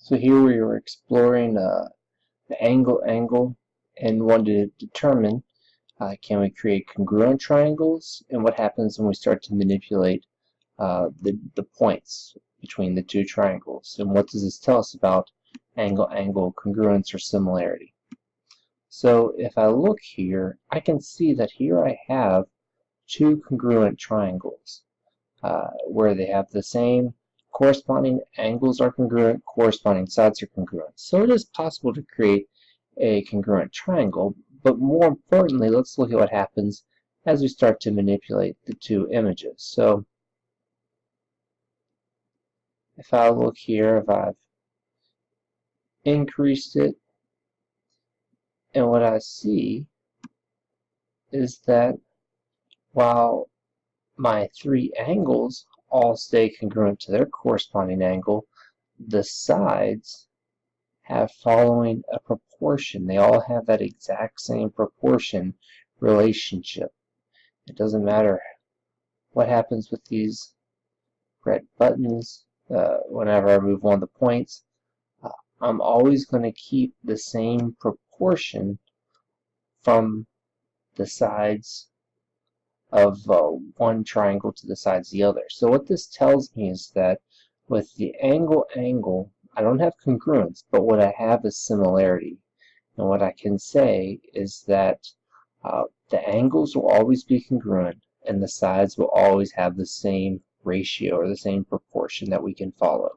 So here we are exploring the angle and wanted to determine can we create congruent triangles and what happens when we start to manipulate the points between the two triangles, and what does this tell us about angle congruence or similarity. So if I look here, I can see that here I have two congruent triangles where they have the same corresponding angles are congruent, corresponding sides are congruent. So it is possible to create a congruent triangle, but more importantly, let's look at what happens as we start to manipulate the two images. So if I look here, if I've increased it, and what I see is that while my three angles all stay congruent to their corresponding angle, the sides have following a proportion. They all have that exact same proportion relationship. It doesn't matter what happens with these red buttons. Whenever I move one of the points, I'm always going to keep the same proportion from the sides of one triangle to the sides of the other. So what this tells me is that with the angle, I don't have congruence, but what I have is similarity. And what I can say is that the angles will always be congruent, and the sides will always have the same ratio or the same proportion that we can follow.